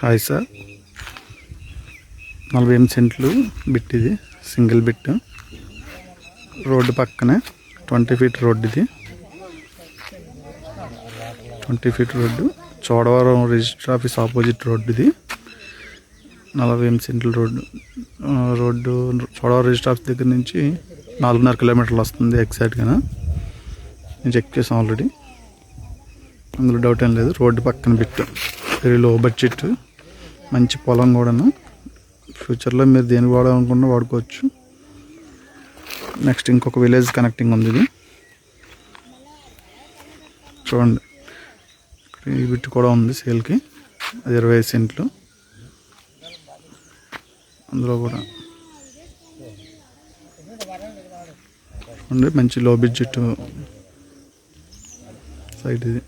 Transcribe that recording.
Hi sir, 48 సెంట్లు bit. ఇది single bit. Road పక్కనే 20 ఫీట్ రోడ్డు. ఇది 20 feet road. Chodavaram register office opposite road. ఇది 48 సెంట్ల రోడ్డు. చోడవరం రిజిస్టర్ ఆఫీస్ దగ్గర నుంచి 4.5 కిలోమీటర్లు వస్తుంది ఎగ్జాక్ట్గా. నేను చెక్ చేసాను ఆల్రెడీ, అందులో డౌట్ ఏం లేదు. రోడ్డు పక్కన బిట్, వెరీ లో బడ్జెట్, మంచి పొలం కూడాను. ఫ్యూచర్లో మీరు దేనికి వాడాలనుకున్నా వాడుకోవచ్చు. నెక్స్ట్ ఇంకొక విలేజ్ కనెక్టింగ్ ఉంది. ఇది చూడండి, ఈ బిట్ కూడా ఉంది సేల్కి. అది 25 సెంట్లు. అందులో కూడా మంచి లో బడ్జెట్ సైట్ ఇది.